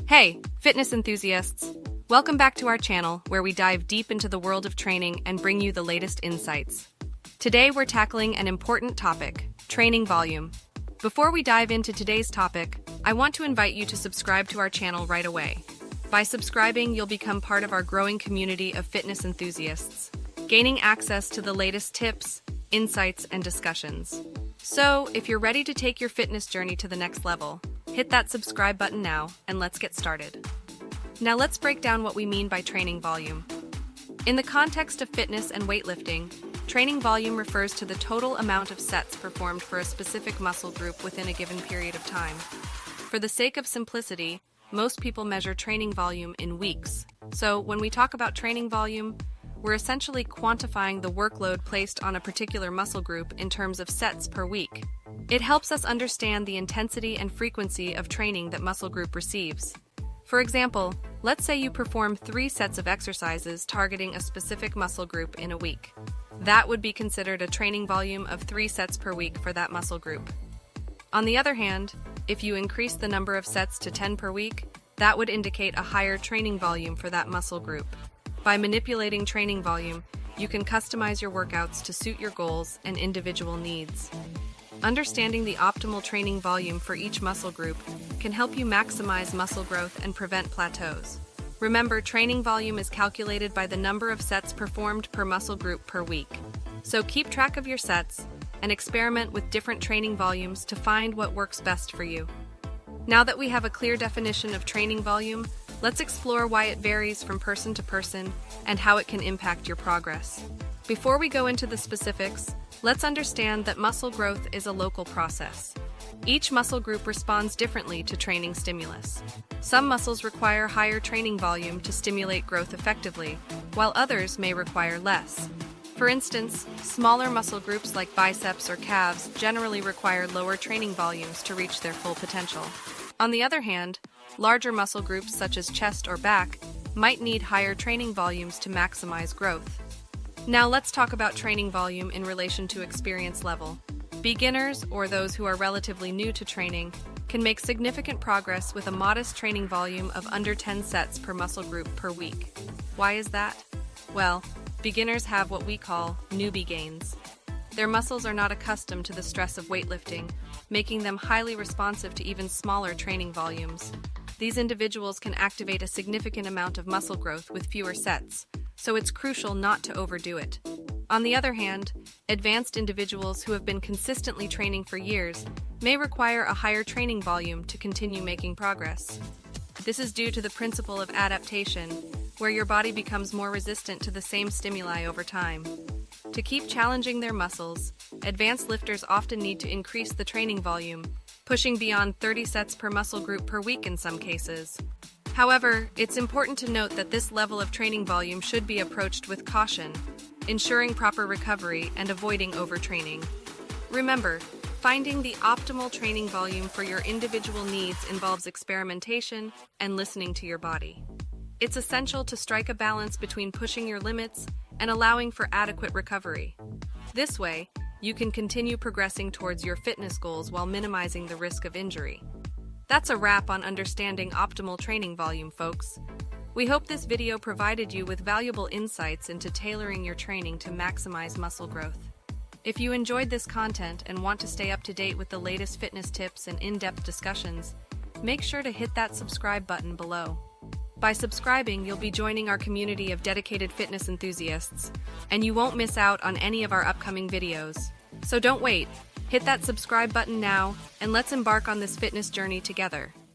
Hey, fitness enthusiasts! Welcome back to our channel where we dive deep into the world of training and bring you the latest insights. Today we're tackling an important topic, training volume. Before we dive into today's topic, I want to invite you to subscribe to our channel right away. By subscribing, you'll become part of our growing community of fitness enthusiasts, gaining access to the latest tips, insights, and discussions. So, if you're ready to take your fitness journey to the next level, hit that subscribe button now, and let's get started. Now let's break down what we mean by training volume. In the context of fitness and weightlifting, training volume refers to the total amount of sets performed for a specific muscle group within a given period of time. For the sake of simplicity, most people measure training volume in weeks. So when we talk about training volume, we're essentially quantifying the workload placed on a particular muscle group in terms of sets per week. It helps us understand the intensity and frequency of training that muscle group receives. For example, let's say you perform 3 sets of exercises targeting a specific muscle group in a week. That would be considered a training volume of 3 sets per week for that muscle group. On the other hand, if you increase the number of sets to 10 per week, that would indicate a higher training volume for that muscle group. By manipulating training volume, you can customize your workouts to suit your goals and individual needs. Understanding the optimal training volume for each muscle group can help you maximize muscle growth and prevent plateaus. Remember, training volume is calculated by the number of sets performed per muscle group per week. So keep track of your sets and experiment with different training volumes to find what works best for you. Now that we have a clear definition of training volume, let's explore why it varies from person to person and how it can impact your progress. Before we go into the specifics, let's understand that muscle growth is a local process. Each muscle group responds differently to training stimulus. Some muscles require higher training volume to stimulate growth effectively, while others may require less. For instance, smaller muscle groups like biceps or calves generally require lower training volumes to reach their full potential. On the other hand, larger muscle groups such as chest or back might need higher training volumes to maximize growth. Now let's talk about training volume in relation to experience level. Beginners, or those who are relatively new to training, can make significant progress with a modest training volume of under 10 sets per muscle group per week. Why is that? Well, beginners have what we call newbie gains. Their muscles are not accustomed to the stress of weightlifting, making them highly responsive to even smaller training volumes. These individuals can activate a significant amount of muscle growth with fewer sets, so it's crucial not to overdo it. On the other hand, advanced individuals who have been consistently training for years may require a higher training volume to continue making progress. This is due to the principle of adaptation, where your body becomes more resistant to the same stimuli over time. To keep challenging their muscles, advanced lifters often need to increase the training volume, pushing beyond 30 sets per muscle group per week in some cases. However, it's important to note that this level of training volume should be approached with caution, ensuring proper recovery and avoiding overtraining. Remember, finding the optimal training volume for your individual needs involves experimentation and listening to your body. It's essential to strike a balance between pushing your limits and allowing for adequate recovery. This way, you can continue progressing towards your fitness goals while minimizing the risk of injury. That's a wrap on understanding optimal training volume, folks. We hope this video provided you with valuable insights into tailoring your training to maximize muscle growth. If you enjoyed this content and want to stay up to date with the latest fitness tips and in-depth discussions, make sure to hit that subscribe button below. By subscribing, you'll be joining our community of dedicated fitness enthusiasts, and you won't miss out on any of our upcoming videos. So don't wait, hit that subscribe button now, and let's embark on this fitness journey together.